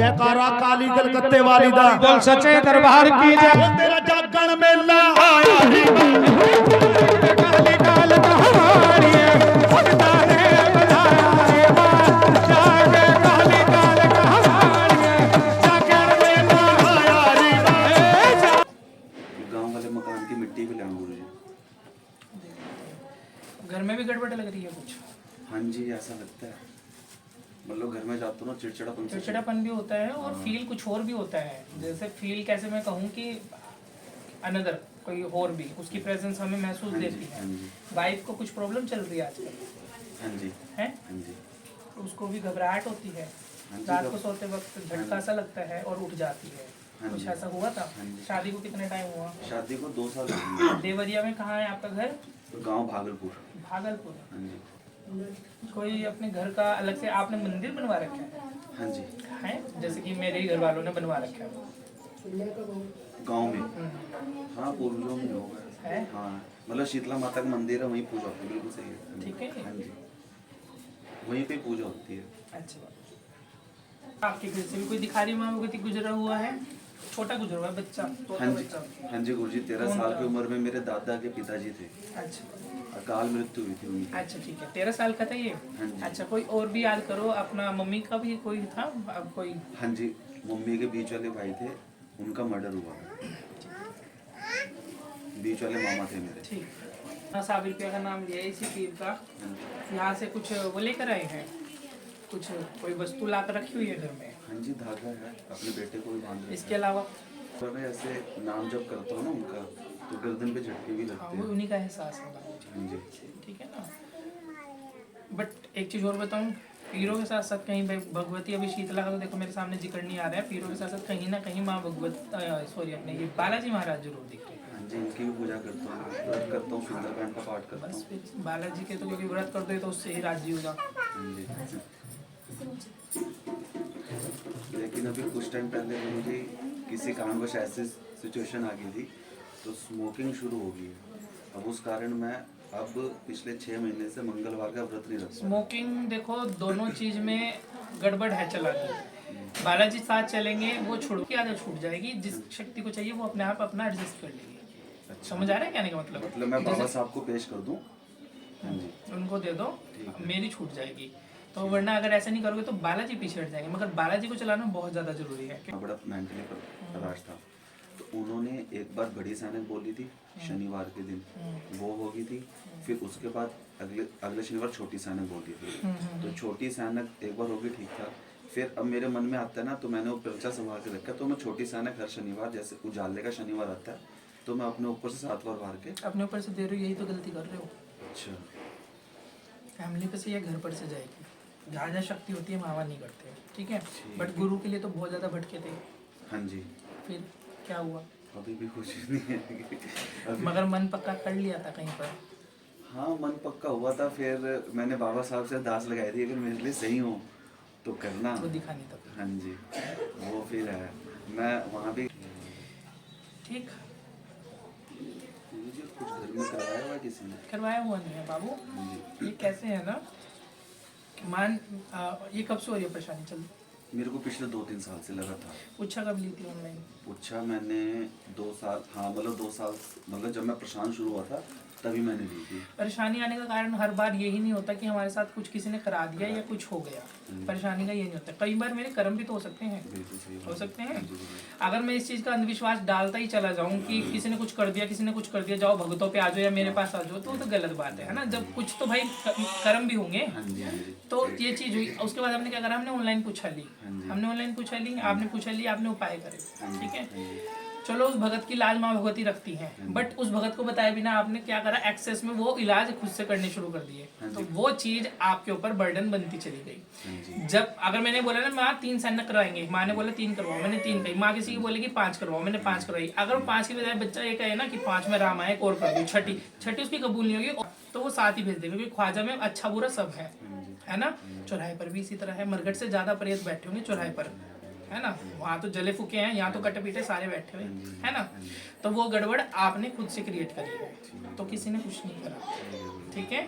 जयकारा काली कलकत्ते वाली दा बोल सच्चे दरबार की जय। तेरा जागण मेला आया ही काली काल कहानी है, भगता ने बनाया है मां। जागे काली काल कहानी है, जागरण मेला आया ही गांव वाले मकान की मिट्टी भी लाऊं गुरु जी। घर में भी गड़बड़ लग रही है कुछ? हाँ जी ऐसा लगता है, मतलब घर में जाता हूँ ना चिड़चिड़ापन भी होता है और फील कुछ और भी होता है। जैसे फील कैसे मैं कहूँ कि अनदर कोई और भी उसकी प्रेजेंस हमें महसूस देती है। वाइफ को कुछ प्रॉब्लम चल रही है आजकल? हाँ जी है हाँ जी। उसको भी घबराहट होती है, रात को सोते वक्त झटका सा लगता है और उठ जाती है। कुछ ऐसा हुआ था? शादी को कितना टाइम हुआ? शादी को 2 साल हो गए। देवरिया में कहाँ है आपका घर? गांव भागलपुर। भागलपुर। हाँ जी। कोई अपने घर का अलग से आपने मंदिर बनवा रखा है? हाँ जी। है जैसे कि मेरे ही घर वालों ने बनवा रखा है गांव में हाँ पूर्वजों में होगा है? हाँ मतलब शीतला माता का मंदिर है, वहीं पूजा होती है। बिल्कुल सही है। ठीक है। हाँ जी वहीं पे पूजा होती है। अच्छा आपके घर से भी कोई दिखारी माँ भगवती गुजरा हुआ है? छोटा गुजरा हुआ है बच्चा? हाँ जी हाँ जी गुरु जी। 13 साल की उम्र में मेरे दादा के पिताजी थे, अच्छा अकाल मृत्यु हुई थी उनकी। अच्छा ठीक है। 13 साल का था ये? हाँ जी। अच्छा कोई और भी याद करो अपना। मम्मी का भी कोई था अब कोई? हाँ जी मम्मी के बीच वाले भाई थे, उनका मर्डर हुआ। बीच वाले मामा थे मेरे। ठीक। साबिर पिया का नाम लिया है इसी पीर का। यहाँ से कुछ वो लेकर आए हैं, कुछ कोई वस्तु ला कर रखी हुई है घर में? हाँ जी धागा है, अपने बेटे को भी बांध रखा है। इसके अलावा मैं ऐसे नाम जब करता हूँ ना उनका, तो गर्दन पे झटके भी हाँ लगते वो हैं। उन्हीं का एहसास है। हाँ जी ठीक है ना। बट एक चीज़ और बताऊँ, पीरों के साथ साथ कहीं भगवती अभी शीतला का तो देखो मेरे सामने जिक्र नहीं आ रहा है। पीरों के साथ साथ कहीं ना कहीं माँ भगवत सॉरी अपने ये बालाजी महाराज जरूर दिख रहे हैं। हाँ जी इनकी भी पूजा करता हूँ, व्रत करता हूँ, सुंदरकांड का पाठ करता बस हूँ। फिर बालाजी के तो क्योंकि व्रत कर दो तो उससे ही राज्य होगा। हाँ जी लेकिन अभी कुछ टाइम पहले मुझे किसी कारणवश ऐसी सिचुएशन आ गई थी तो स्मोकिंग शुरू हो गई है। अब उस कारण मैं अब पिछले 6 महीने से मंगलवार का व्रत नहीं रखता। स्मोकिंग देखो दोनों चीज में गड़बड़ है चलानी। बालाजी साथ चलेंगे वो छोड़ की आदत छूट जाएगी। जिस शक्ति को चाहिए वो अपने आप अपना एडजस्ट कर लेगी। अच्छा। समझ आ रहा है कहने का मतलब? मतलब मैं बाबा साहब को पेश कर दूं? हाँ जी उनको दे दो, मेरी छूट जाएगी। तो वरना अगर ऐसा नहीं करोगे तो बालाजी पीछे हट जाएंगे। मगर बालाजी को चलाना बहुत ज्यादा जरूरी है। बड़ा मेंटली पराज था तो उन्होंने एक बार बड़ी सैनक बोली थी शनिवार के दिन, वो हो गई थी। फिर उसके बाद अगले शनिवार छोटी सैनक बोली थी, तो छोटी सैनक एक बार हो गई, ठीक था। फिर अब मेरे मन में आता है ना, तो मैंने वो पर्चा संभाल के रखा। तो मैं छोटी सैनक हर शनिवार, जैसे उजाले का शनिवार आता है तो मैं अपने ऊपर से 7 बार मार के अपने ऊपर से दे रहे हो, यही तो गलती कर रहे हो। अच्छा फैमिली पे से या घर पर से जाएगी। जहाँ जहाँ शक्ति होती है वहाँ नहीं करते, ठीक है। बट गुरु के लिए तो बहुत ज़्यादा भटके थे। हाँ जी फिर क्या हुआ? अभी भी कुछ नहीं है अभी। मगर मन पक्का कर लिया था कहीं पर? हाँ मन पक्का हुआ था। फिर मैंने बाबा साहब से दास लगाई थी, अगर मेरे लिए सही हो तो करना। वो दिखा नहीं था। हाँ जी वो फिर है, मैं वहाँ भी ठीक मुझे कुछ घर में करवाया हुआ किसी ने? करवाया हुआ नहीं है बाबू। हाँ जी ये कैसे है ना ये कब से हो रही है परेशानी? चल मेरे को पिछले 2-3 साल से लगा था। पूछा कब ली थी ऑनलाइन? पूछा मैंने 2 साल, हाँ मतलब 2 साल, मतलब जब मैं परेशान शुरू हुआ था तभी मैंने ली थी। परेशानी आने का कारण हर बार यही नहीं होता कि हमारे साथ कुछ किसी ने करा दिया या कुछ हो गया। परेशानी का ये नहीं होता। कई बार मेरे कर्म भी तो हो सकते हैं, बिल्कुल सही हो सकते हैं। जी, अगर मैं इस चीज़ का अंधविश्वास डालता ही चला जाऊं कि किसी ने कुछ कर दिया, किसी ने कुछ कर दिया, जाओ भगतों पे आ जाओ या मेरे पास आ जाओ, तो गलत बात है ना। जब कुछ तो भाई कर्म भी होंगे। हाँ जी हाँ जी। तो ये चीज़ हुई। उसके बाद हमने क्या करा, हमने ऑनलाइन पूछा ली। हमने ऑनलाइन पूछा ली, आपने पूछा ली, आपने उपाय करे, ठीक है। चलो उस भगत की लाज माँ भगवती रखती हैं, बट उस भगत को बताए बिना आपने क्या करा, एक्सेस में वो इलाज खुद से करने शुरू कर दिए। तो वो चीज आपके ऊपर बर्डन बनती चली गई। जब अगर मैंने बोला ना माँ 3 सैनक करवाएंगे, माँ ने बोला 3 करवाओ, मैंने 3 कही। माँ किसी की बोलेगी 5 करवाओ, मैंने 5 करवाई। अगर वो 5 की बजाय बच्चा ये कहे ना कि 5 में राम आए और कर दो, छठी उसकी कबूल नहीं होगी तो वो 7 ही भेज देगा, क्योंकि ख्वाजा में अच्छा बुरा सब है ना। चौराहे पर भी इसी तरह है। मरघट से ज्यादा प्रेत बैठे होंगे चौराहे पर, है ना। वहाँ तो जले फूके हैं, यहाँ तो कटे पीटे सारे बैठे हुए, है ना। तो वो गड़बड़ आपने खुद से क्रिएट करी है, तो किसी ने कुछ नहीं करा, ठीक है।